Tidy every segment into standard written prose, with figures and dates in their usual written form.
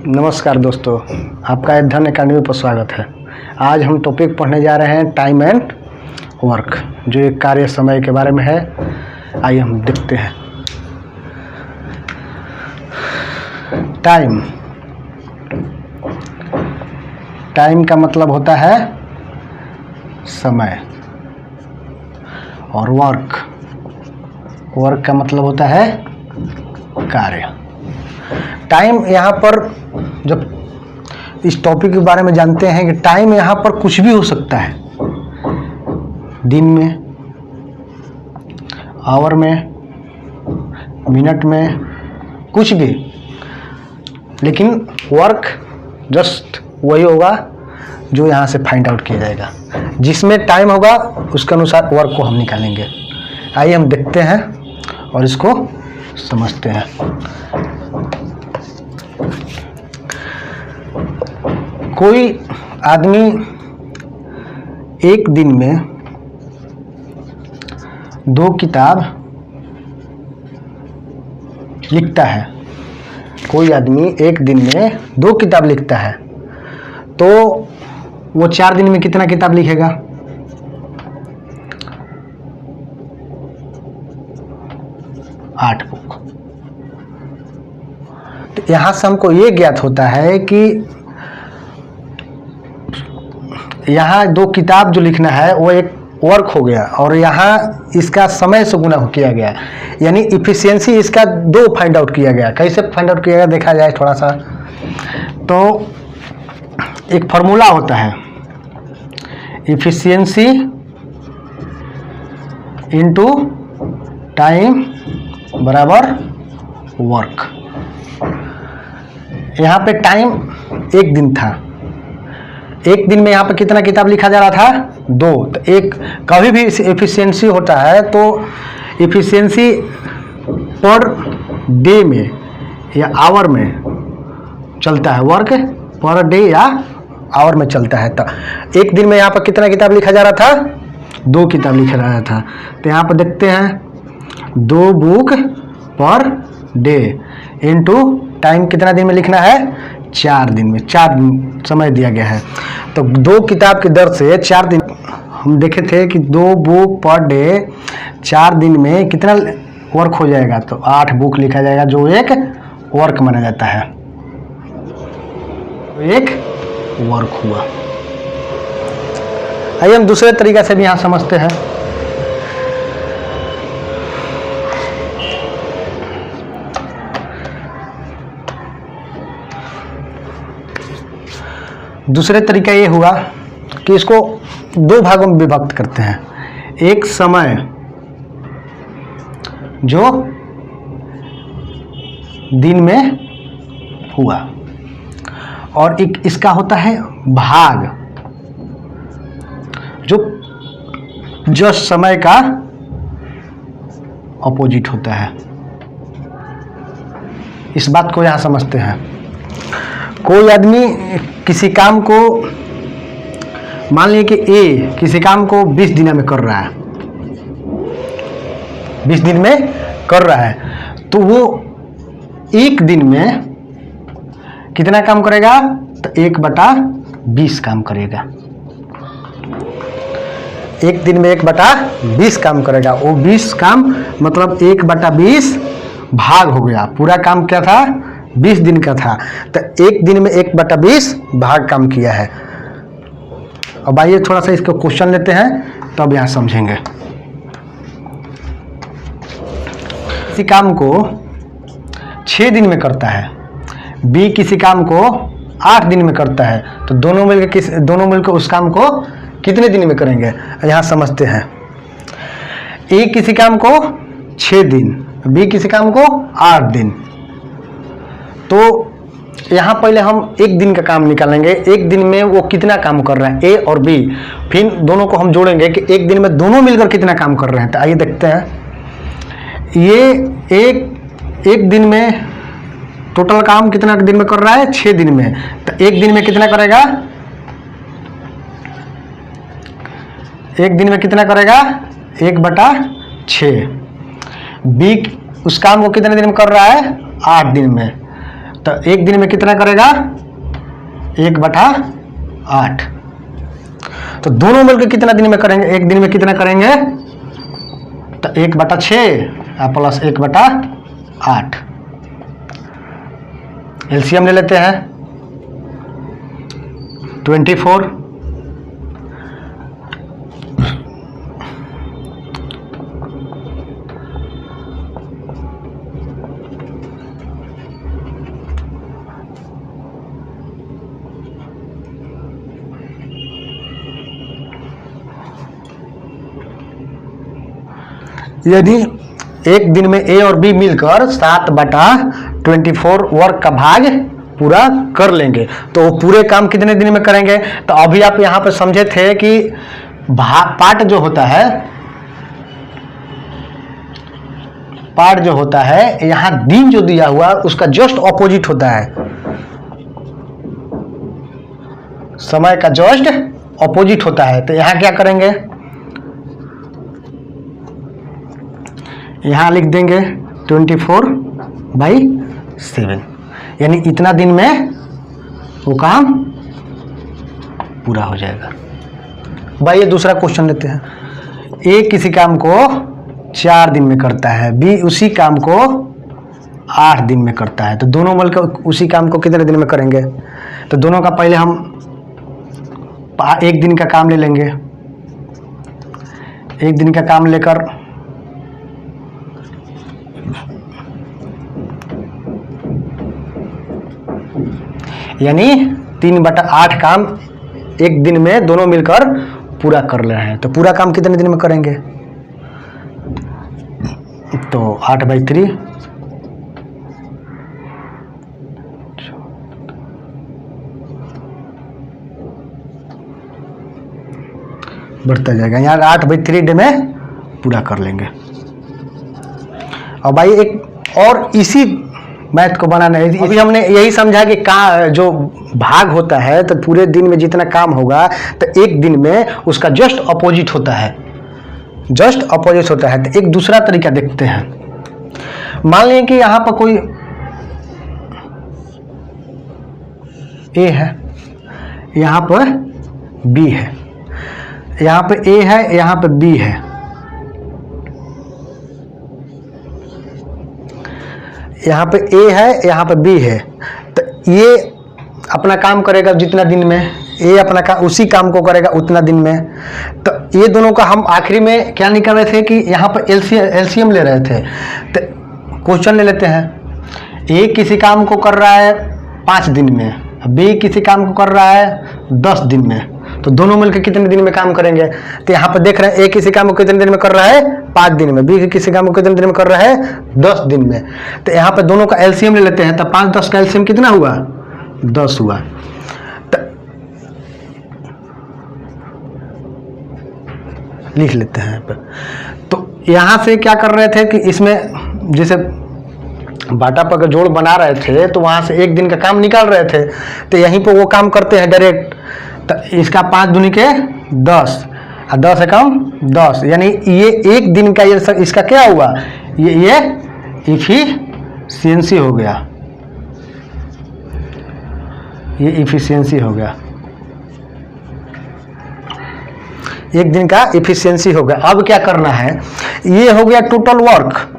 नमस्कार दोस्तों, आपका अध्ययन अकेडमी पर स्वागत है। आज हम टॉपिक पढ़ने जा रहे हैं टाइम एंड वर्क, जो एक कार्य समय के बारे में है। आइए हम देखते हैं। टाइम का मतलब होता है समय, और वर्क का मतलब होता है कार्य। टाइम यहाँ पर जब इस टॉपिक के बारे में जानते हैं कि टाइम यहाँ पर कुछ भी हो सकता है, दिन में, आवर में, मिनट में, कुछ भी। लेकिन वर्क जस्ट वही होगा जो यहाँ से फाइंड आउट किया जाएगा। जिसमें टाइम होगा उसके अनुसार वर्क को हम निकालेंगे। आइए हम देखते हैं और इसको समझते हैं। कोई आदमी एक दिन में 2 किताब लिखता है। कोई आदमी एक दिन में 2 किताब लिखता है, तो वो 4 दिन में कितना किताब लिखेगा? 8 बुक। तो यहां से हमको ये ज्ञात होता है कि यहाँ 2 किताब जो लिखना है वो एक वर्क हो गया, और यहाँ इसका समय से गुना किया गया, यानी इफिशियंसी इसका 2 फाइंड आउट किया गया। कैसे फाइंड आउट किया गया देखा जाए थोड़ा सा। तो एक फॉर्मूला होता है, इफिशियंसी इनटू टाइम बराबर वर्क। यहाँ पे टाइम एक दिन था, एक दिन में यहाँ पे कितना किताब लिखा जा रहा था? 2। तो एक कभी भी एफिशिएंसी होता है तो एफिशिएंसी पर डे में या आवर में चलता है, वर्क पर डे या आवर में चलता है। तो एक दिन में यहाँ पर कितना किताब लिखा जा रहा था? 2 किताब लिखा जा रहा था। तो यहाँ पर देखते हैं 2 book per day into time कितना दिन में लिखना है? 4 दिन में। 4 दिन समय दिया गया है। तो 2 किताब की दर से 4 दिन हम देखे थे कि 2 बुक पर डे 4 दिन में कितना वर्क हो जाएगा? तो 8 बुक लिखा जाएगा, जो एक वर्क माना जाता है। तो एक वर्क हुआ। आइए हम दूसरे तरीका से भी यहाँ समझते हैं। दूसरे तरीका ये हुआ कि इसको 2 भागों में विभक्त करते हैं। एक समय जो दिन में हुआ, और एक इसका होता है भाग जो जस्ट समय का अपोजिट होता है। इस बात को यहां समझते हैं। कोई आदमी किसी काम को, मान लीजिए कि ए किसी काम को 20 दिन में कर रहा है, 20 दिन में कर रहा है, तो वो एक दिन में कितना काम करेगा? तो 1/20 काम करेगा। एक दिन में 1/20 काम करेगा। वो 20 काम मतलब 1/20 भाग हो गया। पूरा काम क्या था? 20 दिन का था, तो एक दिन में 1/20 भाग काम किया है। अब आइए थोड़ा सा इसको क्वेश्चन लेते हैं, तब यहां समझेंगे। किसी काम को 6 दिन में करता है, बी किसी काम को 8 दिन में करता है, तो दोनों मिलकर उस काम को कितने दिन में करेंगे? यहां समझते हैं। ए किसी काम को 6 दिन, बी किसी काम को 8 दिन। तो यहाँ पहले हम एक दिन का काम निकालेंगे। एक दिन में वो कितना काम कर रहे हैं, ए और बी। फिर दोनों को हम जोड़ेंगे कि एक दिन में दोनों मिलकर कितना काम कर रहे हैं। तो आइए देखते हैं। ये एक दिन में टोटल काम कितना दिन में कर रहा है? 6 दिन में। तो एक दिन में कितना करेगा? एक दिन में कितना करेगा? 1/6। बी उस काम को कितने दिन में कर रहा है? 8 दिन में। तो एक दिन में कितना करेगा, 1/8। तो दोनों मिलकर कितना दिन में करेंगे, एक दिन में कितना करेंगे, तो 1/6 प्लस 1/8। एलसीएम ले लेते हैं 24। यदि एक दिन में ए और बी मिलकर 7/24 वर्क का भाग पूरा कर लेंगे तो वो पूरे काम कितने दिन में करेंगे। तो अभी आप यहाँ पे समझे थे कि पार्ट जो होता है यहाँ दिन जो दिया हुआ उसका जस्ट ऑपोजिट होता है, समय का जस्ट ऑपोजिट होता है। तो यहाँ क्या करेंगे, यहाँ लिख देंगे 24/7, यानी इतना दिन में वो काम पूरा हो जाएगा। भाई ये दूसरा क्वेश्चन लेते हैं। ए किसी काम को 4 दिन में करता है, बी उसी काम को 8 दिन में करता है, तो दोनों मिलकर उसी काम को कितने दिन में करेंगे। तो दोनों का पहले हम एक दिन का काम ले लेंगे। एक दिन का काम लेकर यानी 3/8 काम एक दिन में दोनों मिलकर पूरा कर रहे हैं। तो पूरा काम कितने दिन में करेंगे, तो 8/3 बढ़ता जाएगा। यहाँ 8/3 डे में पूरा कर लेंगे। और भाई एक और इसी मैथ को बनाना है। अभी हमने यही समझा कि जो भाग होता है तो पूरे दिन में जितना काम होगा तो एक दिन में उसका जस्ट अपोजिट होता है, जस्ट अपोजिट होता है। तो एक दूसरा तरीका देखते हैं। मान लें कि यहाँ पर कोई ए है, यहाँ पर बी है, यहाँ पे ए है, यहाँ पे बी है। यहाँ पे ए है, यहाँ पे बी है। तो ये अपना काम करेगा जितना दिन में, ए अपना काम उसी काम को करेगा उतना दिन में। तो ये दोनों का हम आखिरी में क्या निकाल रहे थे कि यहाँ पर एलसीएम ले रहे थे। तो क्वेश्चन ले लेते हैं। ए किसी काम को कर रहा है 5 दिन में, बी किसी काम को कर रहा है 10 दिन में, तो दोनों मिलकर कितने दिन में काम करेंगे। तो यहाँ पर देख रहे हैं ए किसी काम को कितने दिन में कर रहा है 5 दिन में, बी किसी काम को कितने दिन में कर रहा है 10 दिन में। तो यहाँ पर दोनों का एलसीएम ले लेते हैं। तो 5 10 का एलसीएम कितना हुआ, 10 हुआ। तो लिख लेते हैं यहाँ पर। तो यहाँ से क्या कर रहे थे कि इसमें जैसे बाटा पर जोड़ बना रहे थे तो वहाँ से एक दिन का काम निकाल रहे थे, तो यहीं पर वो काम करते हैं डायरेक्ट। तो इसका 5 दूनी के 10 और 10 एकम 10, यानी ये एक दिन का ये इसका क्या हुआ, ये इफिशियंसी हो गया, ये इफिशियंसी हो गया, एक दिन का इफिशियंसी हो गया। अब क्या करना है, ये हो गया टोटल वर्क,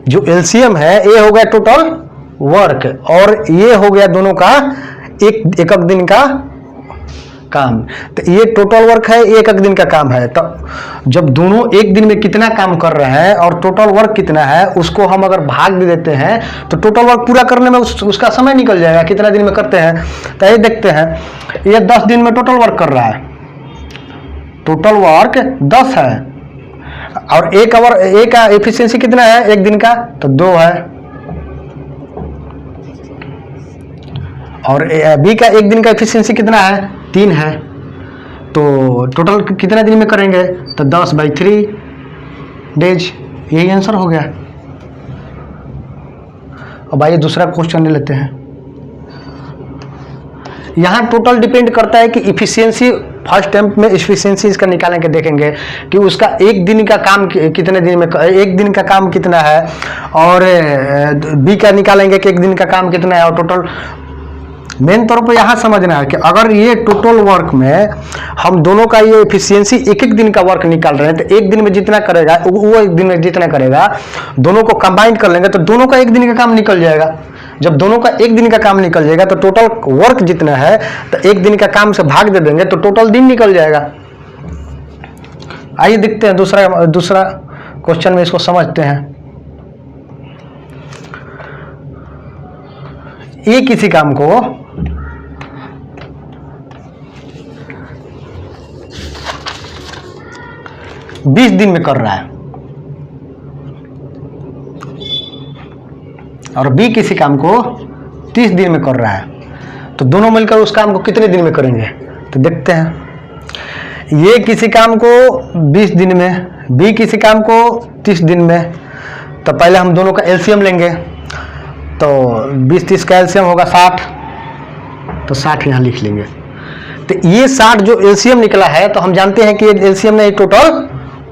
जो एलसीएम है ये हो गया टोटल वर्क, और ये हो गया दोनों का एक दिन का काम। तो ये टोटल वर्क है, एक दिन का काम है। तो जब दोनों एक दिन में कितना काम कर रहे हैं और टोटल वर्क कितना है उसको हम अगर भाग दे देते हैं तो टोटल वर्क पूरा करने में उसका समय निकल जाएगा, कितना दिन में करते हैं। तो ये देखते हैं, ये 10 दिन में टोटल वर्क कर रहा है, टोटल वर्क 10 है, और ए का एफिशिएंसी कितना है एक दिन का, तो 2 है, और बी का एक दिन का एफिशिएंसी कितना है 3 है। तो टोटल कितने दिन में करेंगे, तो 10/3 डेज, यही आंसर हो गया। अब आइए दूसरा क्वेश्चन ले लेते हैं। यहाँ टोटल डिपेंड करता है कि इफिशियंसी फर्स्ट अटेम्प्ट में एफिशिएंसी इसका निकालने के देखेंगे कि उसका एक दिन का काम कितने दिन में, एक दिन का काम कितना है, और बी का निकालेंगे कि एक दिन का काम कितना है, और टोटल मेन तौर पर यहाँ समझना है कि अगर ये टोटल वर्क में हम दोनों का ये एफिशिएंसी एक एक दिन का वर्क निकाल रहे हैं, तो एक दिन में जितना करेगा वो एक दिन में जितना करेगा, दोनों को कंबाइन कर लेंगे तो दोनों का एक दिन का काम निकल जाएगा। जब दोनों का एक दिन का काम निकल जाएगा तो टोटल वर्क जितना है तो एक दिन का काम से भाग दे देंगे तो टोटल दिन निकल जाएगा। आइए देखते हैं दूसरा क्वेश्चन में इसको समझते हैं। ये किसी काम को बीस दिन में कर रहा है और बी किसी काम को 30 दिन में कर रहा है, तो दोनों मिलकर उस काम को कितने दिन में करेंगे? तो देखते हैं। ये किसी काम को 20 दिन में, बी किसी काम को 30 दिन में, तो पहले हम दोनों का एलसीएम लेंगे। तो 20-30 का एलसीएम होगा 60, तो 60 यहाँ लिख लेंगे। तो ये 60 जो एलसीएम निकला है, तो हम जानते हैं कि ये एलसीएम नहीं टोटल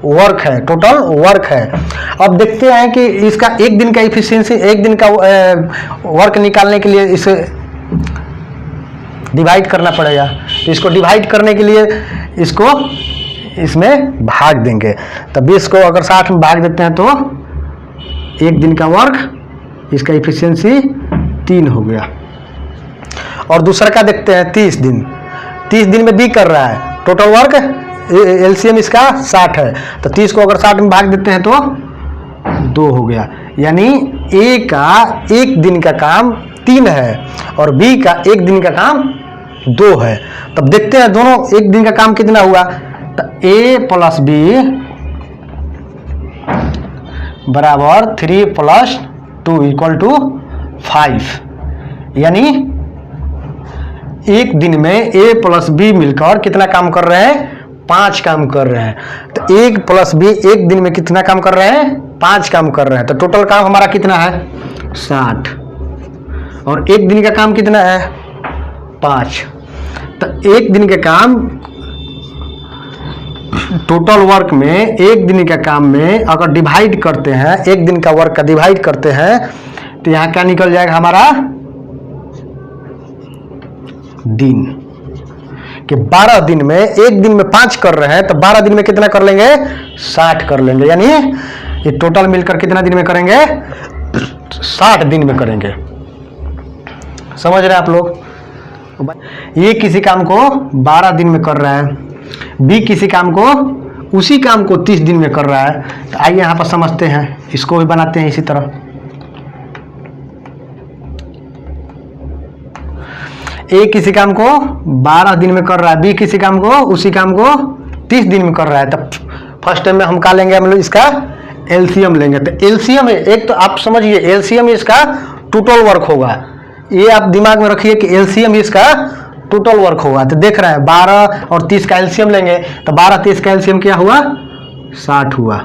वर्क है, टोटल वर्क है। अब देखते हैं कि इसका एक दिन का एफिशिएंसी, एक दिन का वर्क निकालने के लिए इसे डिवाइड करना पड़ेगा। तो इसको डिवाइड करने के लिए इसको इसमें भाग देंगे। तो 20 को अगर 60 में भाग देते हैं तो एक दिन का वर्क, इसका एफिशिएंसी 3 हो गया। और दूसरा का देखते हैं 30 दिन। 30 दिन में बी कर रहा है, टोटल वर्क एलसीएम इसका 60 है, तो 30 को अगर 60 में भाग देते हैं तो 2 हो गया। यानी ए का एक दिन का काम 3 है और बी का एक दिन का काम 2 है। तब देखते हैं दोनों एक दिन का काम कितना हुआ। तो ए प्लस बी बराबर 3 + 2 = 5। यानी एक दिन में ए प्लस बी मिलकर कितना काम कर रहे हैं? 5 काम कर रहे हैं। तो एक प्लस बी एक दिन में कितना काम कर रहे हैं? 5 काम कर रहे हैं। तो टोटल काम हमारा कितना है? 60। और एक दिन का काम कितना है? 5। तो एक दिन के काम टोटल वर्क में, एक दिन का काम में अगर डिवाइड करते हैं, एक दिन का वर्क का डिवाइड करते हैं, तो यहां क्या निकल जाएगा हमारा? दिन। कि 12 दिन में, एक दिन में 5 कर रहे हैं तो 12 दिन में कितना कर लेंगे? 60 कर लेंगे। यानी ये टोटल मिलकर कितना दिन में करेंगे? 60 दिन में करेंगे। समझ रहे हैं आप लोग? ये किसी काम को 12 दिन में कर रहा है, बी किसी काम को उसी काम को 30 दिन में कर रहा है। तो आइए यहां पर समझते हैं, इसको भी बनाते हैं इसी तरह। ए किसी काम को 12 दिन में कर रहा है, बी किसी काम को उसी काम को 30 दिन में कर रहा है। तब फर्स्ट टाइम में हम क्या लेंगे? हम लोग इसका एलसीएम लेंगे। तो एलसीएम है एक, तो आप समझिए एलसीएम इसका टोटल वर्क होगा। ये आप दिमाग में रखिए कि एलसीएम इसका टोटल वर्क होगा। तो देख रहे हैं 12 और 30 का एलसीएम लेंगे, तो 12-30 का एलसीएम क्या हुआ? 60 हुआ।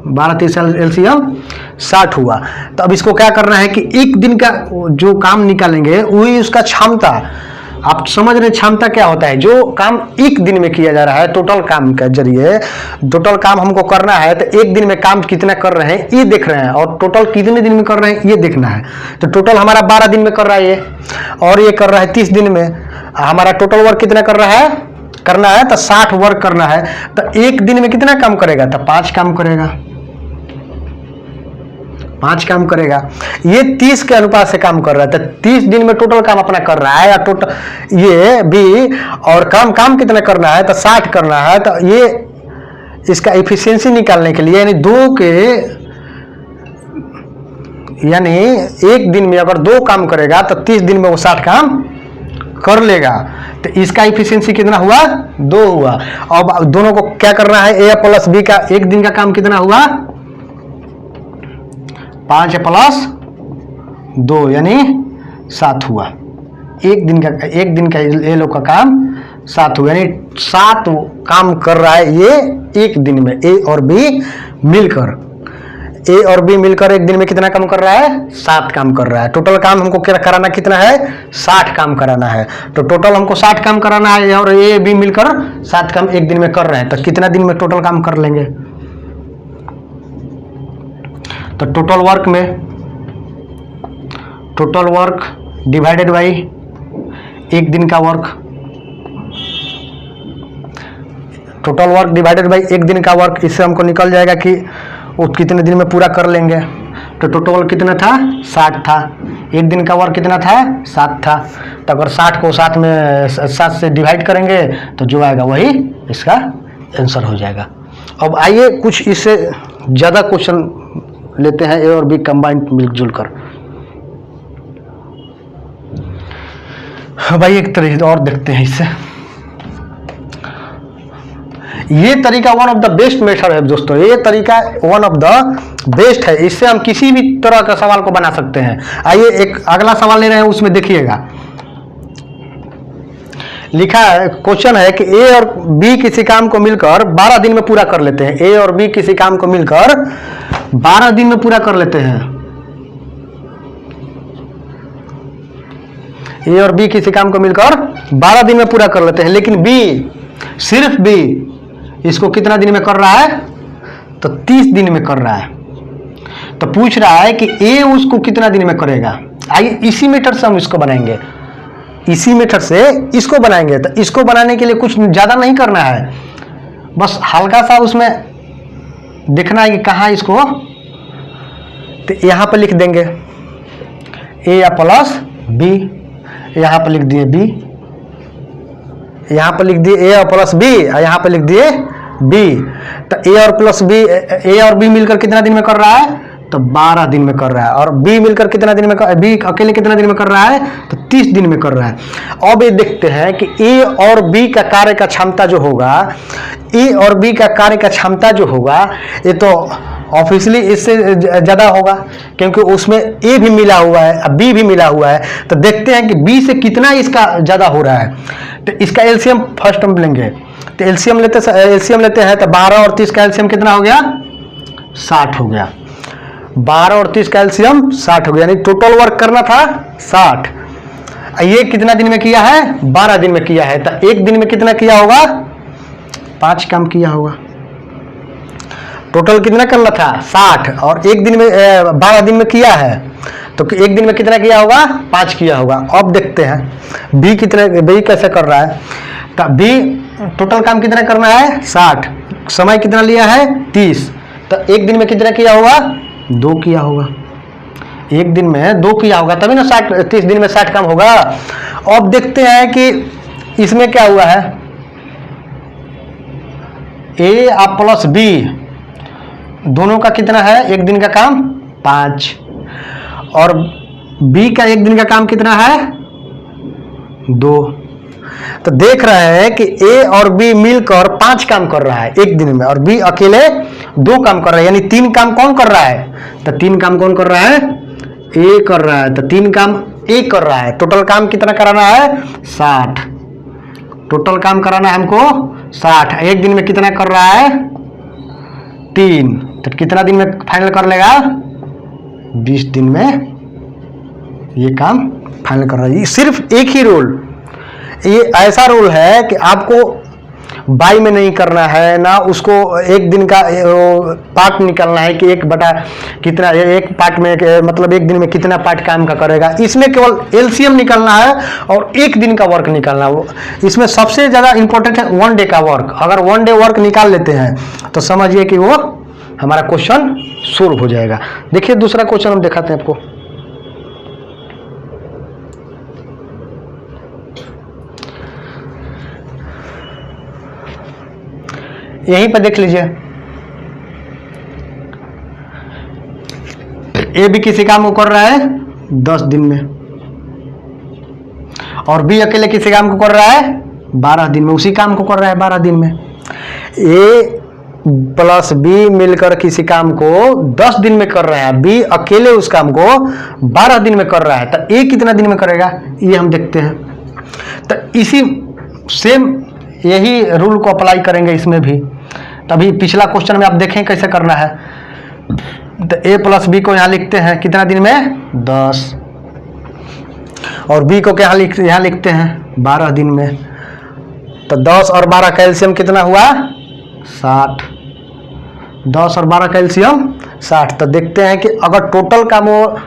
12-30 एलसीएम 60 हुआ। तो अब इसको क्या करना है कि एक दिन का जो काम निकालेंगे वही उसका क्षमता। आप समझ रहे क्षमता क्या होता है? जो काम एक दिन में किया जा रहा है, टोटल काम के जरिए टोटल काम हमको करना है, तो एक दिन में काम कितना कर रहे हैं ये देख रहे हैं, और टोटल कितने दिन में कर रहे हैं ये देखना है। तो टोटल हमारा 12 दिन में कर रहा है ये, और ये कर रहा है 30 दिन में। हमारा टोटल वर्क कितना कर रहा है? करना है तो 60 वर्क करना है। तो एक दिन में कितना काम करेगा? तो 5 काम करेगा। 5 काम करेगा। ये 30 के अनुपात से काम कर रहा है, तो 30 दिन में टोटल काम अपना कर रहा है, या टोटल ये भी, और काम कितना करना है? तो 60 करना है। तो ये इसका एफिशिएंसी निकालने के लिए, यानी एक दिन में अगर 2 काम करेगा तो 30 दिन में वो 60 काम कर लेगा। तो इसका एफिशिएंसी कितना हुआ? 2 हुआ। अब दोनों को क्या करना है? ए प्लस बी का एक दिन का काम कितना हुआ? 5 + 2 यानी 7 हुआ। एक दिन का ये लोग का काम 7 हुआ, यानी 7 काम कर रहा है ये एक दिन में, ए और बी मिलकर। ए और बी मिलकर एक दिन में कितना काम कर रहा है? 7 काम कर रहा है। टोटल काम हमको कराना कितना है? 60 काम कराना है। तो टोटल हमको 60 काम कराना है और ए बी मिलकर 7 काम एक दिन में कर रहे हैं। तो कितना दिन में टोटल काम कर लेंगे? तो टोटल वर्क डिवाइडेड बाई एक दिन का work, total work divided by एक दिन का वर्क, इससे हमको निकल जाएगा कि वो कितने दिन में पूरा कर लेंगे। तो टोटल कितना था? 60 था। एक दिन का वर्क कितना था? 7 था। तो अगर 60 को 7 से डिवाइड करेंगे तो जो आएगा वही इसका आंसर हो जाएगा। अब आइए कुछ इससे ज़्यादा क्वेश्चन लेते हैं, ए और बी कंबाइंड मिलजुल कर। भाई एक तरीके और देखते हैं इससे। ये तरीका one of the best method है दोस्तों, ये तरीका वन ऑफ द बेस्ट है। इससे हम किसी भी तरह का सवाल को बना सकते हैं। आइए एक अगला सवाल ले रहे हैं, उसमें देखिएगा लिखा है, क्वेश्चन है कि ए और बी किसी काम को मिलकर 12 दिन में पूरा कर लेते हैं। ए और बी किसी काम को मिलकर 12 दिन में पूरा कर लेते हैं। ए और बी किसी काम को मिलकर 12 दिन में पूरा कर लेते हैं, लेकिन बी, सिर्फ बी इसको कितना दिन में कर रहा है? तो 30 दिन में कर रहा है। तो पूछ रहा है कि ए उसको कितना दिन में करेगा। आइए इसी मेथड से हम इसको बनाएंगे, इसी मेथड से इसको बनाएंगे। तो इसको बनाने के लिए कुछ ज़्यादा नहीं करना है, बस हल्का सा उसमें देखना है कि कहाँ इसको, तो यहाँ पर लिख देंगे ए या प्लस बी, यहाँ पर लिख दिए बी, यहाँ पर लिख दिए ए और प्लस बी, और यहाँ पर लिख दिए बी। तो ए और प्लस बी, ए और बी मिलकर कितना दिन में कर रहा है? तो 12 दिन में कर रहा है। और बी मिलकर कितना दिन में बी अकेले कितना दिन में कर रहा है? तो 30 दिन में कर रहा है। अब ये देखते हैं कि ए और बी का कार्य का क्षमता जो होगा, ए और बी का कार्य का क्षमता जो होगा, ये तो ऑब्वियसली इससे ज़्यादा होगा, क्योंकि उसमें ए भी मिला हुआ है, बी भी मिला हुआ है। तो देखते हैं कि बी से कितना इसका ज़्यादा हो रहा है। तो इसका एलसीएम फर्स्ट हम लेंगे। तो एलसीएम लेते हैं। तो 12 और 30 का एलसीएम कितना हो गया? 60 हो गया। 12 और 30 का एलसीएम 60 हो गया, यानी टोटल वर्क करना था 60। ये कितना दिन में किया है? 12 दिन में किया है। तो एक दिन में कितना किया होगा? 5 काम किया होगा। टोटल कितना करना था? 60, और एक दिन में 12 दिन में किया है, तो एक दिन में कितना किया होगा? 5 किया होगा। अब देखते हैं बी कैसे कर रहा है। तो बी टोटल काम कितना करना है? 60, समय कितना लिया है? 30। तो एक दिन में कितना किया होगा? 2 किया होगा। एक दिन में 2 किया होगा, तभी ना 30 दिन में 60 काम होगा। अब देखते हैं कि इसमें क्या हुआ है। ए और प्लस बी दोनों का कितना है? एक दिन का काम 5, और बी का एक दिन का काम कितना है? 2। तो देख रहे हैं कि ए और बी मिलकर 5 काम कर रहा है एक दिन में, और बी अकेले 2 काम कर रहा है, यानी 3 काम कौन कर रहा है? तो 3 काम कौन कर रहा है? ए कर रहा है। तो 3 काम ए कर रहा है। टोटल काम कितना कराना है? 60। टोटल काम कराना है हमको 60। एक दिन में कितना कर रहा है? 3। तो कितना दिन में फाइनल कर लेगा? 20 दिन में ये काम फाइनल कर रहा है। सिर्फ एक ही रूल, ये ऐसा रूल है कि आपको बाई में नहीं करना है ना, उसको एक दिन का पार्ट निकालना है कि 1/, कितना एक पार्ट में मतलब एक दिन में कितना पार्ट काम का करेगा। इसमें केवल एलसीएम निकालना है और एक दिन का वर्क निकालना है। इसमें सबसे ज़्यादा इंपॉर्टेंट है 1 डे का वर्क। अगर 1 डे वर्क निकाल लेते हैं तो समझिए कि वो हमारा क्वेश्चन सोल्व हो जाएगा। देखिए दूसरा क्वेश्चन हम दिखाते हैं आपको। यहीं पर देख लीजिए, ए भी किसी काम को कर रहा है 10 दिन में, और बी अकेले किसी काम को कर रहा है 12 दिन में। उसी काम को कर रहा है 12 दिन में। ए प्लस बी मिलकर किसी काम को 10 दिन में कर रहा है, बी अकेले उस काम को 12 दिन में कर रहा है। तो ए कितना दिन में करेगा ये हम देखते हैं। तो इसी सेम यही रूल को अप्लाई करेंगे इसमें भी। तभी पिछला क्वेश्चन में आप देखें कैसे करना है। तो ए प्लस बी को यहाँ लिखते हैं कितना दिन में 10, और बी को यहाँ लिखते हैं 12 दिन में। तो 10 और 12 कैल्शियम कितना हुआ 60, 10 और 12 कैल्शियम 60। तो देखते हैं कि अगर टोटल काम वो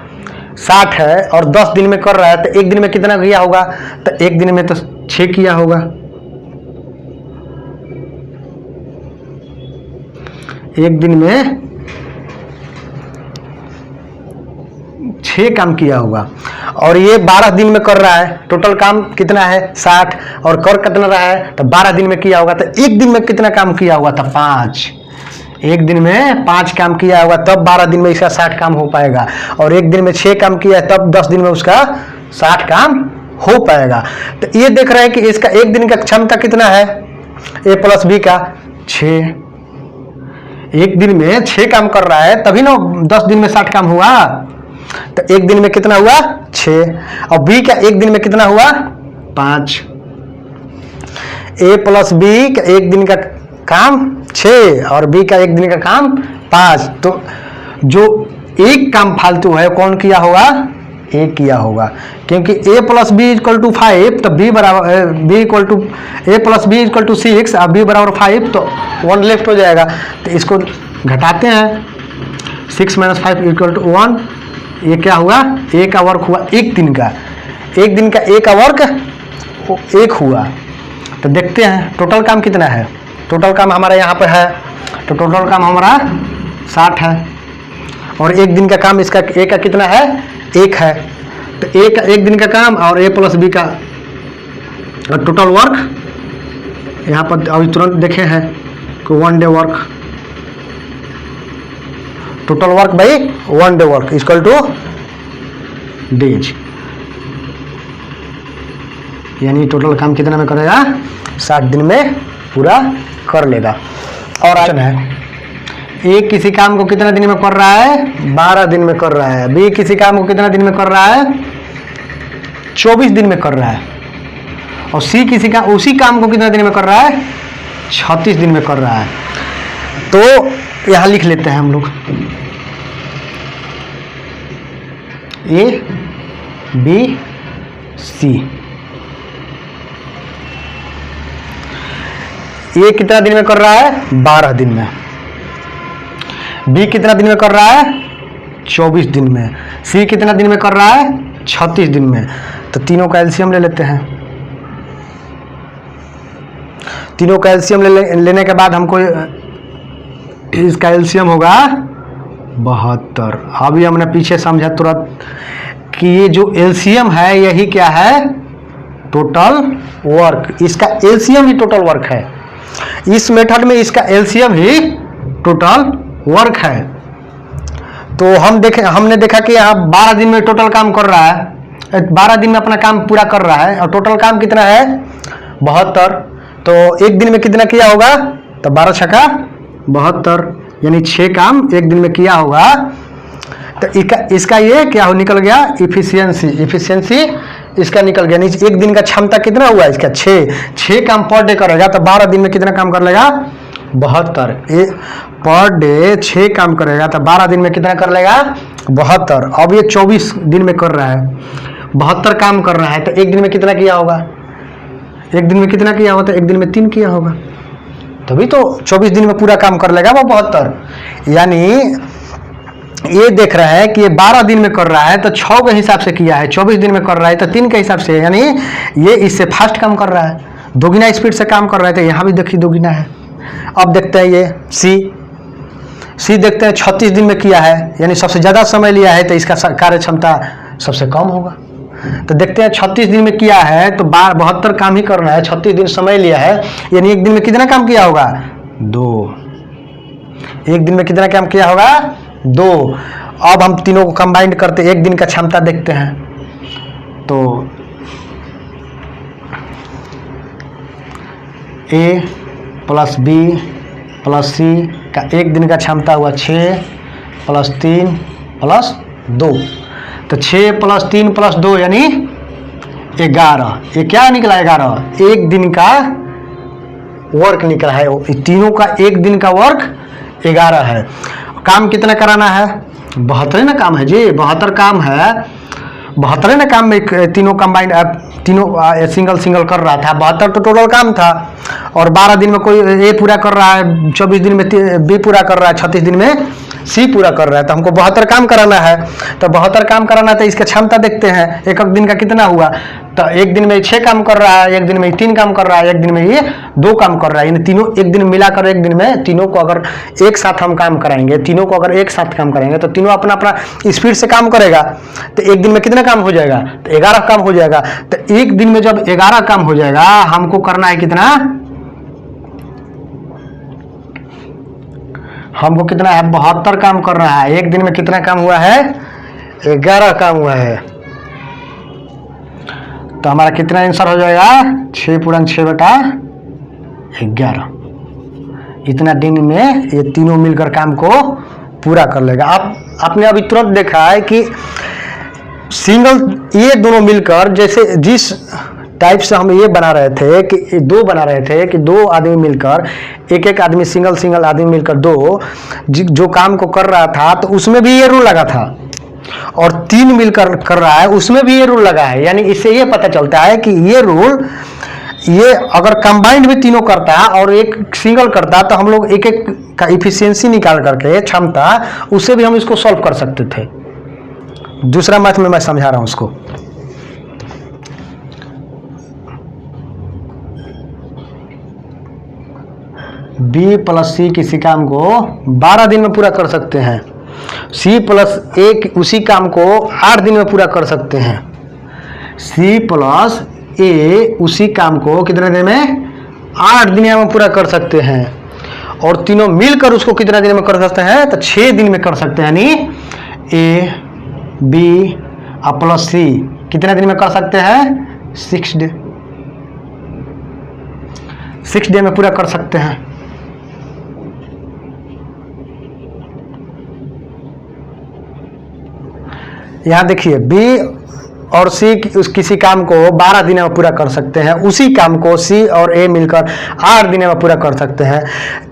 60 है और 10 दिन में कर रहा है तो एक दिन में कितना किया होगा, तो एक दिन में तो 6 किया होगा, एक दिन में 6 काम किया होगा। और ये 12 दिन में कर रहा है, टोटल काम कितना है 60 और कर कितना रहा है, तो 12 दिन में किया होगा। तो एक दिन में कितना काम किया होगा, तो 5, एक दिन में 5 काम किया होगा, तब 12 दिन में इसका 60 काम हो पाएगा। और एक दिन में 6 काम किया है तब 10 दिन में उसका 60 काम हो पाएगा। तो ये देख रहे हैं कि इसका एक दिन का क्षमता कितना है ए प्लस बी का 6, एक दिन में 6 काम कर रहा है तभी ना 10 दिन में 60 काम हुआ। तो एक दिन में कितना हुआ 6, और बी का एक दिन में कितना हुआ 5। ए प्लस बी का एक दिन का काम 6 और बी का एक दिन का काम 5। तो जो एक काम फालतू है कौन किया होगा, एक किया होगा, क्योंकि a plus b equal to 5 तो बी बराबर b equal to a plus b equal to 6 और बी बराबर 5 तो 1 लेफ्ट हो जाएगा। तो इसको घटाते हैं, 6 - 5 इक्वल टू 1। ये क्या हुआ, ए का वर्क हुआ एक दिन का, एक दिन का ए का वर्क 1 हुआ। तो देखते हैं टोटल काम कितना है। टोटल काम हमारा यहाँ पर है, तो टोटल काम हमारा 60 है और एक दिन का काम इसका ए का कितना है 1 है। तो ए का एक दिन का काम और ए प्लस बी का टोटल वर्क यहाँ पर अभी तुरंत देखे हैं कि 1 day work, total work by 1 day work equal two days, यानी टोटल काम कितना में करेगा 60 दिन में पूरा कर लेगा। और ऑप्शन है ए किसी काम को कितना दिन में कर रहा है 12 दिन में कर रहा है, बी किसी काम को कितना दिन में कर रहा है 24 दिन में कर रहा है, और सी किसी का उसी काम को कितना दिन में कर रहा है 36 दिन में कर रहा है। तो यहां लिख लेते हैं हम लोग ए बी सी। ए कितना दिन में कर रहा है 12 दिन में, बी कितना दिन में कर रहा है 24 दिन में, सी कितना दिन में कर रहा है 36 दिन में। तो तीनों का एलसीएम ले लेते हैं। तीनों का एलसीएम लेने के बाद हमको इसका एलसीएम होगा 72। अभी हमने पीछे समझा तुरंत कि ये जो एलसीएम है यही क्या है टोटल वर्क, इसका एलसीएम ही टोटल वर्क है। इस मेथड में इसका एलसीएम ही टोटल वर्क है। तो हमने देखा कि यहाँ 12 दिन में टोटल काम कर रहा है, 12 दिन में अपना काम पूरा कर रहा है, और टोटल काम कितना है 72। तो एक दिन में कितना किया होगा, तो 12 × 72 यानी 6 काम एक दिन में किया होगा। तो इसका ये क्या हो निकल गया इफिशियंसी इसका निकल गया। नहीं एक दिन का क्षमता कितना हुआ इसका 6 काम पर डे करेगा, तो 12 दिन में कितना काम कर लेगा 72। पर डे 6 काम करेगा तो 12 दिन में कितना कर लेगा 72। अब ये 24 दिन में कर रहा है, 72 काम कर रहा है, तो एक दिन में कितना किया होगा, एक दिन में कितना किया होगा, तो एक दिन में 3 किया होगा, तभी तो 24 दिन में पूरा काम कर लेगा वो 72। यानी ये देख रहा है कि ये 12 दिन में कर रहा है तो 6 के हिसाब से किया है, 24 दिन में कर रहा है तो 3 के हिसाब से, यानी ये इससे फास्ट काम कर रहा है, दोगुना स्पीड से काम कर रहा है। तो यहाँ भी देखिए दोगुना है। अब देखते हैं ये सी देखते हैं 36 दिन में किया है, यानी सबसे ज़्यादा समय लिया है, तो इसका कार्य क्षमता सबसे कम होगा। तो देखते हैं 36 दिन में किया है तो 72 काम ही करना है, 36 दिन समय लिया है, यानी एक दिन में कितना काम किया होगा 2। एक दिन में कितना काम किया होगा 2। अब हम तीनों को कंबाइंड करते एक दिन का क्षमता देखते हैं। तो ए प्लस बी प्लस सी का एक दिन का क्षमता हुआ 6 + 3 + 2। तो 6 + 3 + 2 यानी 11। ये क्या निकला 11 एक दिन का वर्क निकला है। तीनों का एक दिन का वर्क 11 है। काम कितना कराना है? 72 ना काम है जी, 72 काम है। 72 ना काम में तीनों कंबाइंड तीनों सिंगल कर रहा था। 72 तो टोटल काम था, और 12 दिन में कोई ए पूरा कर रहा है, 24 दिन में बी पूरा कर रहा है, 36 दिन में सी पूरा कर रहा है। तो हमको 72 काम कराना है। तो 72 काम कराना है तो इसका क्षमता देखते हैं, एक दिन का कितना हुआ। तो एक दिन में 6 काम कर रहा है, एक दिन में 3 काम कर रहा है, एक दिन में ये 2 काम कर रहा है। इन तीनों एक दिन मिलाकर एक दिन में तीनों को अगर एक साथ हम काम कराएंगे, तीनों को अगर एक साथ काम कराएंगे तो तीनों अपना अपना स्पीड से काम करेगा। तो एक दिन में कितना काम हो जाएगा? तो 11 काम हो जाएगा। तो एक दिन में जब 11 काम हो जाएगा, हमको करना है कितना? हमको कितना है? 72 काम कर रहा है। एक दिन में कितना काम हुआ है? 11 काम हुआ है। तो हमारा कितना आंसर हो जाएगा? 6 पूर्ण 6/11। इतना दिन में ये तीनों मिलकर काम को पूरा कर लेगा। आपने अभी तुरंत देखा है कि सिंगल ये दोनों मिलकर, जैसे जिस टाइप से हम ये बना रहे थे कि दो बना रहे थे कि 2 आदमी मिलकर, एक आदमी सिंगल आदमी मिलकर 2 जो काम को कर रहा था, तो उसमें भी ये रूल लगा था। और 3 मिलकर कर रहा है, उसमें भी ये रूल लगा है। यानी इससे ये पता चलता है कि ये रूल, ये अगर कंबाइंड भी तीनों करता है और एक सिंगल करता, तो हम लोग एक का इफिशियंसी निकाल करके, क्षमता, उससे भी हम इसको सॉल्व कर सकते थे। दूसरा मैथ में मैं समझा रहा हूं उसको। बी प्लस सी किसी काम को 12 दिन में पूरा कर सकते हैं। सी प्लस ए उसी काम को 8 दिन में पूरा कर सकते हैं। सी प्लस ए उसी काम को कितने दिन में? 8 दिन में पूरा कर सकते हैं। और तीनों मिलकर उसको कितना दिन में कर सकते हैं? तो 6 दिन में कर सकते हैं। यानी ए बी प्लस सी कितने दिन में कर सकते हैं? 6 डे। 6 डे में पूरा कर सकते हैं। यहां देखिए, बी और सी किसी काम को 12 दिन में पूरा कर सकते हैं। उसी काम को सी और ए मिलकर 8 दिन में पूरा कर सकते हैं।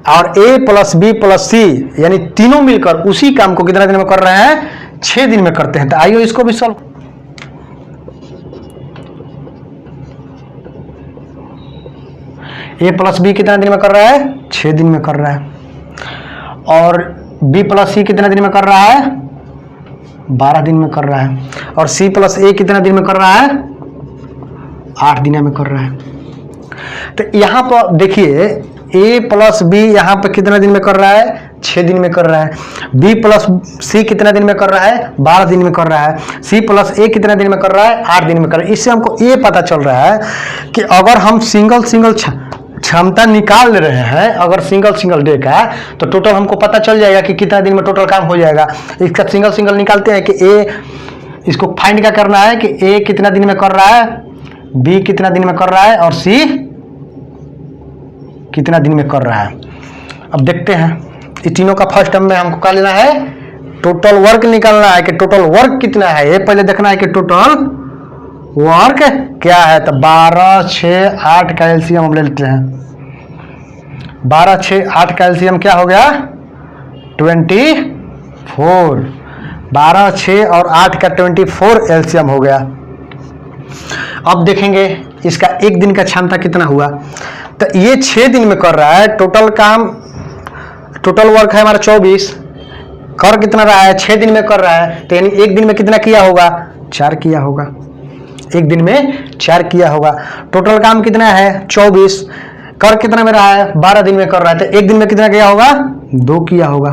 और ए प्लस बी प्लस सी यानी तीनों मिलकर उसी काम को कितना दिन में कर रहे हैं? 6 दिन में करते हैं। तो आइए इसको भी सॉल्व। ए प्लस बी कितना दिन में कर रहा है? 6 दिन में कर रहा है। और बी प्लस सी कितना दिन में कर रहा है? 12 दिन में कर रहा है। और सी प्लस ए कितना दिन में कर रहा है? 8 दिन में कर रहा है। तो यहां पर देखिए, ए प्लस बी यहां पर कितना दिन में कर रहा है? 6 दिन में कर रहा है। बी प्लस सी कितना दिन में कर रहा है? 12 दिन में कर रहा है। सी प्लस ए कितना दिन में कर रहा है? 8 दिन में कर रहा है। इससे हमको ये पता चल रहा है कि अगर हम सिंगल क्षमता निकाल रहे हैं, अगर सिंगल डे का, तो टोटल हमको पता चल जाएगा कि कितना दिन में टोटल काम हो जाएगा। इसका सिंगल निकालते हैं कि ए, इसको फाइंड क्या करना है कि ए कितना दिन में कर रहा है, बी कितना दिन में कर रहा है, और सी कितना दिन में कर रहा है। अब देखते हैं इन तीनों का फर्स्ट टर्म में हमको क्या लेना है? टोटल वर्क निकालना है कि टोटल वर्क कितना है। ये पहले देखना है कि टोटल वर्क क्या है। तो 12, 6, 8 का एलसीएम हम ले लेते हैं। 12, 6, 8 का एलसीएम क्या हो गया? 24। 12, 6 और 8 का 24 एलसीएम हो गया। अब देखेंगे इसका एक दिन का क्षमता कितना हुआ। तो ये 6 दिन में कर रहा है। टोटल काम, टोटल वर्क है हमारा 24। कर कितना रहा है? 6 दिन में कर रहा है। तो यानी एक दिन में कितना किया होगा? 4 किया होगा। एक दिन में 4 किया होगा। टोटल काम कितना है? 24। कर कितना में रहा है? 12 दिन में कर रहा है। तो एक दिन में कितना किया होगा? 2 किया होगा।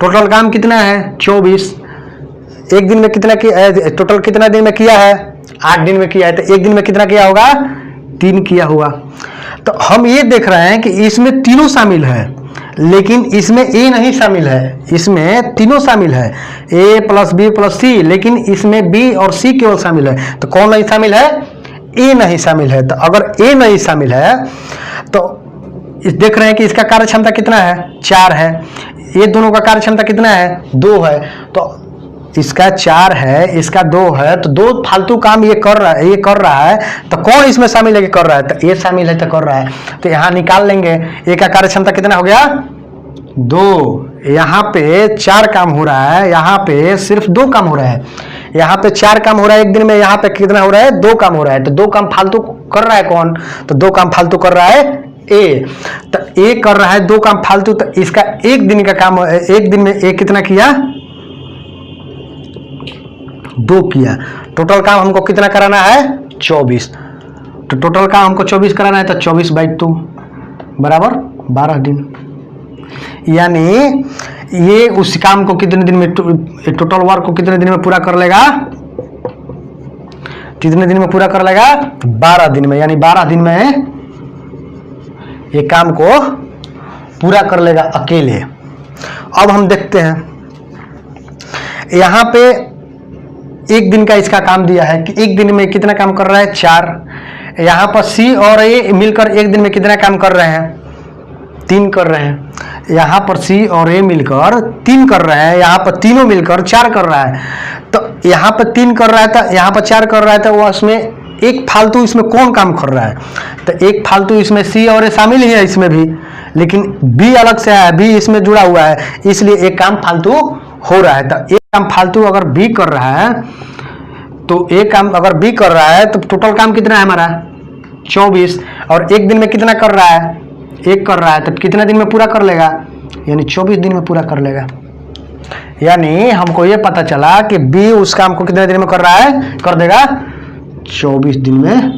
टोटल काम कितना है? 24। एक दिन में कितना किया? टोटल कितना दिन में किया है? 8 दिन में किया है। तो एक दिन में कितना किया होगा? 3 किया होगा। तो हम ये देख रहे हैं कि इसमें तीनों शामिल है, लेकिन इसमें ए नहीं शामिल है। इसमें तीनों शामिल है, ए प्लस बी प्लस सी, लेकिन इसमें बी और सी केवल शामिल है। तो कौन नहीं शामिल है? ए नहीं शामिल है। तो अगर ए नहीं शामिल है तो देख रहे हैं कि इसका कार्य क्षमता कितना है? 4 है। ये दोनों का कार्य क्षमता कितना है? 2 है। तो इसका 4 है, इसका 2 है। तो 2 फालतू काम ये कर रहा है, तो कौन इसमें शामिल है कि कर रहा है? तो ये शामिल है तो कर रहा है। तो यहाँ निकाल लेंगे। ए का कार्य क्षमता कितना हो गया? 2। यहाँ पे 4 काम हो रहा है, यहाँ पे सिर्फ 2 काम हो रहा है। यहाँ पे 4 काम हो रहा है एक दिन में, यहाँ पे कितना हो रहा है? 2 काम हो रहा है। तो 2 काम फालतू कर रहा है कौन? तो 2 काम फालतू कर रहा है ए। तो ए कर रहा है 2 काम फालतू, तो इसका एक दिन का काम, एक दिन में ए कितना किया? 2 किया। टोटल काम हमको कितना कराना है? 24। तो टोटल काम हमको 24 कराना है, तो 24/2 बराबर 12 दिन। यानी ये उस काम को कितने दिन में, टोटल वर्क को कितने दिन में पूरा कर लेगा? कितने दिन में पूरा कर लेगा? 12 दिन में। यानी 12 दिन में ये काम को पूरा कर लेगा अकेले। अब हम देखते हैं यहां पे एक दिन का इसका काम दिया है कि एक दिन में कितना काम कर रहा है? 4। यहां पर सी और ए मिलकर एक दिन में कितना काम कर रहे हैं? 3 कर रहे हैं। यहाँ पर सी और ए मिलकर 3 कर रहे हैं, यहाँ पर तीनों मिलकर 4 कर रहा है। तो यहाँ पर 3 कर रहा है, तो यहाँ पर 4 कर रहा है, तो वो इसमें एक फालतू इसमें कौन काम कर रहा है? तो एक फालतू इसमें सी और ए शामिल ही है इसमें भी, लेकिन बी अलग से है, बी इसमें जुड़ा हुआ है, इसलिए एक काम फालतू हो रहा है। तो एक काम फालतू अगर बी कर रहा है, तो एक काम अगर बी कर रहा है, तो टोटल काम कितना है हमारा? 24। और एक दिन में कितना कर रहा है? 1 कर रहा है। तो कितना दिन में पूरा कर लेगा? यानी 24 दिन में पूरा कर लेगा। यानी हमको ये पता चला कि बी उस काम को कितने दिन में कर रहा है? कर देगा 24 दिन में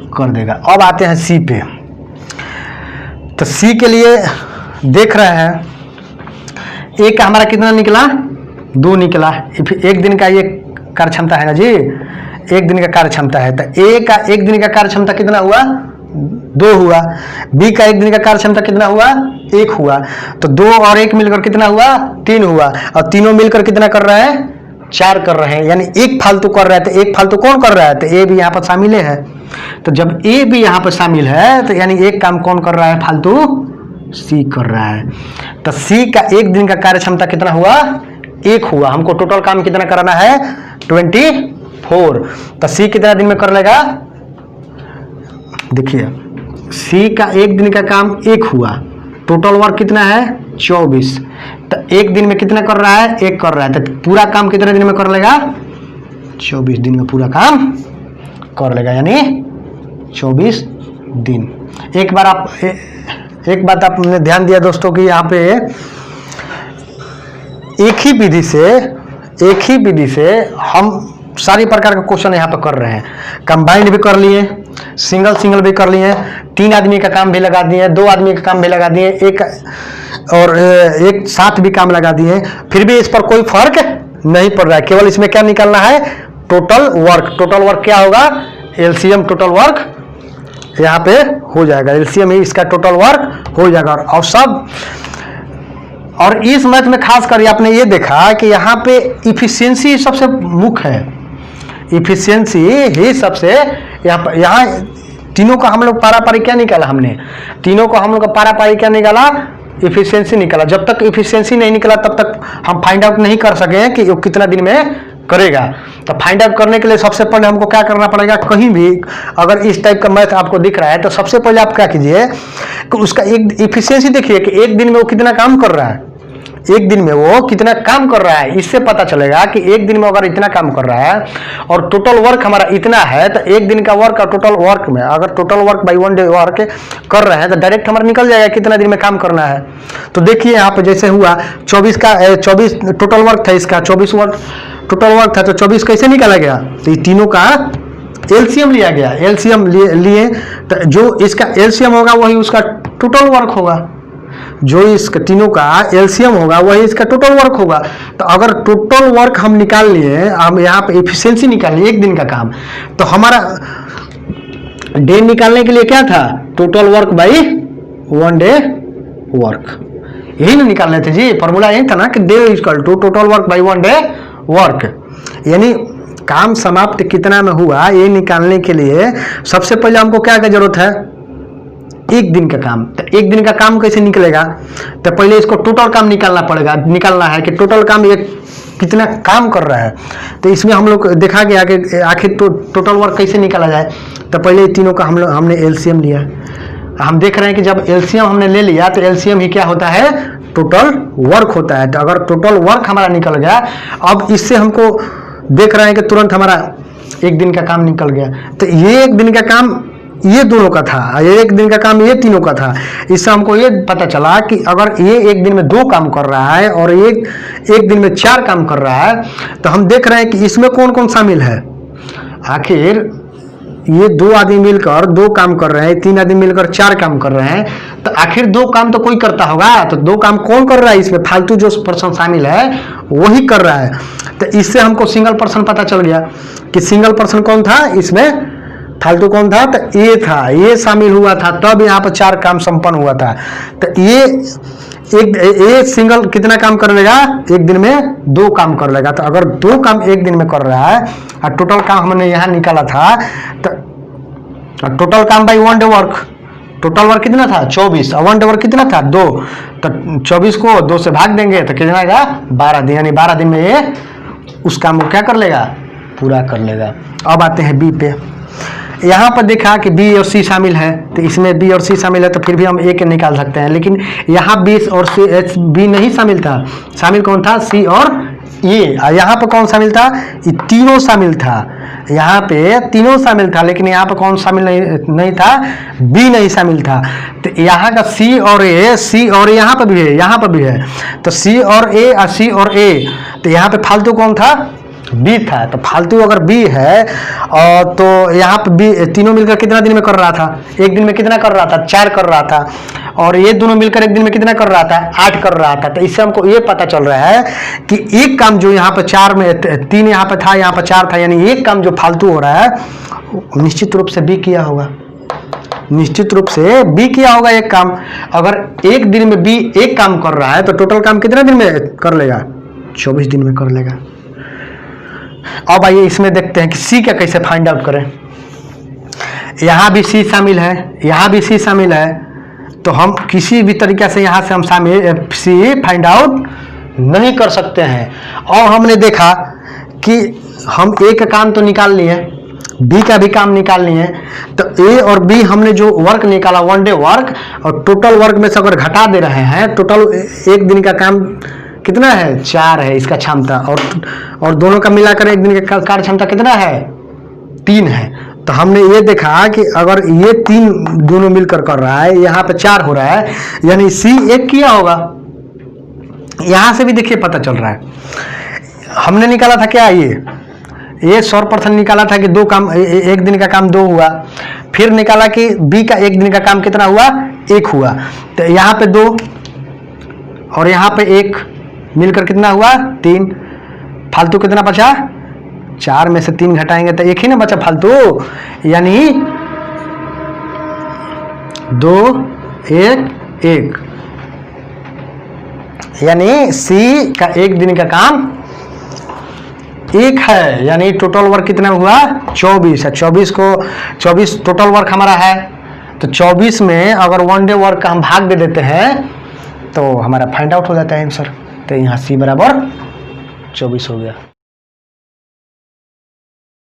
कर देगा। अब आते हैं सी पे। तो सी के लिए देख रहे हैं, एक का हमारा कितना निकला? 2 निकला। एक दिन का ये कार्य क्षमता है ना जी, एक दिन का कार्य क्षमता है। तो ए का एक दिन का कार्य क्षमता कितना हुआ? 2 हुआ। बी का एक दिन का कार्य क्षमता कितना हुआ? 1 हुआ। तो 2 और 1 मिलकर कितना हुआ? 3 हुआ। और तीनों मिलकर कितना कर रहे हैं? 4 कर रहे हैं। यानी एक फालतू कर रहा है। तो एक फालतू कौन कर रहा है? तो ए भी यहाँ पर शामिल है। तो जब ए भी यहाँ पर शामिल है, तो यानी एक काम कौन कर रहा है? फालतू सी कर रहा है। तो सी का एक दिन का कार्य क्षमता कितना हुआ? 1 हुआ। हमको टोटल काम कितना कराना है? 24। तो सी कितना दिन में कर लेगा? देखिए, सी का एक दिन का काम 1 हुआ, टोटल वर्क कितना है? 24। तो एक दिन में कितना कर रहा है? 1 कर रहा है। तो पूरा काम कितने दिन में कर लेगा? 24 दिन में पूरा काम कर लेगा, यानी 24 दिन। एक बात आपने ध्यान दिया दोस्तों कि यहाँ पे एक ही विधि से हम सारी प्रकार के क्वेश्चन यहाँ पे कर रहे हैं। कंबाइंड भी कर लिए, सिंगल भी कर लिए, 3 आदमी का काम भी लगा दिए, 2 आदमी का काम भी लगा दिए, एक साथ भी काम लगा दिए, फिर भी इस पर कोई फर्क नहीं पड़ रहा है। केवल इसमें क्या निकालना है? Total work. टोटल वर्क क्या होगा? एलसीएम टोटल वर्क यहाँ पे हो जाएगा। एलसीएम ही इसका टोटल वर्क हो जाएगा। और सब, और इस मैथ में खास कर आपने ये देखा कि यहाँ पे इफिशियंसी सबसे मुख्य है। इफिशियंसी ही सबसे यहाँ तीनों का हम लोग पारापारी क्या निकाला? हमने तीनों को हम लोग का पारापारी क्या निकाला? इफिशियंसी निकाला। जब तक इफिशियंसी नहीं निकला तब तक हम फाइंड आउट नहीं कर सके कि वो कितना दिन में करेगा। तो फाइंड आउट करने के लिए सबसे पहले हमको क्या करना पड़ेगा? कहीं भी अगर इस टाइप का मैथ आपको दिख रहा है, तो सबसे पहले आप क्या कीजिए कि उसका एक इफिशियंसी देखिए कि एक दिन में वो कितना काम कर रहा है। एक दिन में वो कितना काम कर रहा है, इससे पता चलेगा कि एक दिन में अगर इतना काम कर रहा है और टोटल वर्क हमारा इतना है, तो एक दिन का वर्क और टोटल वर्क में अगर total work by 1 day work कर रहे हैं, तो डायरेक्ट हमारा निकल जाएगा कितना दिन में काम करना है। तो देखिए यहाँ पे जैसे हुआ 24 टोटल वर्क था, इसका 24 वर्क टोटल वर्क था, तो 24 कैसे निकाला गया? तो ये तीनों का एलसीएम लिया गया। एलसीएम लिए तो जो इसका एलसीएम होगा वही उसका टोटल वर्क होगा। जो इसका तीनों का एलसीएम होगा वही इसका टोटल वर्क होगा। तो अगर टोटल वर्क हम निकाल लिए, हम यहाँ पे एफिशिएंसी निकाल लिए एक दिन का काम, तो हमारा डे निकालने के लिए क्या था? Total work by 1 day work. यही ना निकालने थे जी, फॉर्मूला यही था ना कि day equal to total work by 1 day work. यानी काम समाप्त कितना में हुआ ये निकालने के लिए सबसे पहले हमको क्या का जरूरत है? एक दिन का काम। तो एक दिन का काम कैसे निकलेगा? तो पहले इसको टोटल काम निकालना है कि टोटल काम ये कितना काम कर रहा है। तो इसमें हम लोग देखा गया कि आखिर टोटल वर्क कैसे निकाला जाए। तो पहले तीनों का हमने एलसीएम लिया। हम देख रहे हैं कि जब एलसीएम हमने ले लिया तो एलसीएम ही क्या होता है? टोटल वर्क होता है। तो अगर टोटल वर्क हमारा निकल गया, अब इससे हमको देख रहे हैं कि तुरंत हमारा एक दिन का काम निकल गया। तो ये एक दिन का काम ये दोनों का था, ये एक दिन का काम ये तीनों का था। इससे हमको ये पता चला कि अगर ये एक दिन में 2 काम कर रहा है और एक दिन में 4 काम कर रहा है, तो हम देख रहे हैं कि इसमें कौन कौन शामिल है। आखिर ये 2 आदमी मिलकर 2 काम कर रहे हैं, 3 आदमी मिलकर 4 काम कर रहे हैं, तो आखिर 2 काम तो कोई करता होगा। तो 2 काम कौन कर रहा है, इसमें फालतू जो पर्सन शामिल है वही कर रहा है। तो इससे हमको सिंगल पर्सन पता चल गया कि सिंगल पर्सन कौन था, इसमें फालतू कौन था, तो ये था, ये शामिल हुआ था, तब यहाँ पर 4 काम संपन्न हुआ था। तो ये सिंगल कितना काम कर लेगा, एक दिन में 2 काम कर लेगा। तो अगर 2 काम एक दिन में कर रहा है और टोटल काम हमने यहाँ निकाला था, तो टोटल काम by 1 day work, total work कितना था 24 और 1 डे वर्क कितना था 2। तो 24 को 2 से भाग देंगे तो कितना आएगा 12 दिन, यानी 12 दिन में ये उस काम को क्या कर लेगा, पूरा कर लेगा। अब आते हैं बी पे। यहाँ पर देखा कि बी और सी शामिल है, तो इसमें बी और सी शामिल है, तो फिर भी हम ए के निकाल सकते हैं। लेकिन यहाँ बी और सी बी नहीं शामिल था, शामिल कौन था, सी और ए। और यहाँ पर कौन शामिल था, ये तीनों शामिल था। यहाँ पे तीनों शामिल था, लेकिन यहाँ पर कौन शामिल नहीं था, बी नहीं शामिल था। तो यहाँ का सी और ए, सी और यहाँ पर भी है, यहाँ पर भी है। तो सी और ए और सी और ए, तो यहाँ पे फालतू कौन था, बी था। तो फालतू अगर बी है और तो यहाँ पे बी तीनों मिलकर कितना दिन में कर रहा था, एक दिन में कितना कर रहा था, 4 कर रहा था। और ये दोनों मिलकर एक दिन में कितना कर रहा था, 8 कर रहा था। तो इससे हमको ये पता चल रहा है कि एक काम जो यहाँ पर 4 में 3 यहाँ पर था, यहाँ पर 4 था, यानी एक काम जो फालतू हो रहा है निश्चित रूप से बी किया होगा, निश्चित रूप से बी किया होगा एक काम। अगर एक दिन में बी एक काम कर रहा है तो टोटल काम कितना दिन में कर लेगा, 24 दिन में कर लेगा। अब आइए इसमें देखते हैं कि सी का कैसे फाइंड आउट करें। यहाँ भी सी शामिल है, यहाँ भी सी शामिल है, तो हम किसी भी तरीके से यहाँ से हम सी फाइंड आउट नहीं कर सकते हैं। और हमने देखा कि हम ए का काम तो निकाल लिए, बी का भी काम निकाल लिए, तो ए और बी हमने जो वर्क निकाला 1 डे वर्क, और टोटल वर्क में से अगर घटा दे रहे हैं, टोटल एक दिन का काम कितना है, 4 है इसका क्षमता, और दोनों का मिलाकर एक दिन का कार्य क्षमता कितना है, 3 है। तो हमने ये देखा कि अगर ये 3 दोनों मिलकर कर रहा है, यहाँ पे 4 हो रहा है, यानी सी 1 किया होगा। यहाँ से भी देखिए पता चल रहा है, हमने निकाला था क्या, ये 100% निकाला था कि 2 काम एक दिन का काम 2 हुआ। फिर निकाला कि बी का एक दिन का काम कितना हुआ, 1 हुआ। तो यहाँ पे 2 और यहाँ पे 1 मिलकर कितना हुआ, 3। फालतू कितना बचा, 4 में से 3 घटाएंगे तो 1 ही ना बचा फालतू, यानी 2 1 1, यानी सी का एक दिन का काम 1 है। यानी टोटल वर्क कितना हुआ, 24 है। 24 टोटल वर्क हमारा है, तो 24 में अगर 1 डे वर्क का हम भाग दे देते हैं तो हमारा फाइंड आउट हो जाता है आंसर। तो यहाँ सी बराबर 24 हो गया।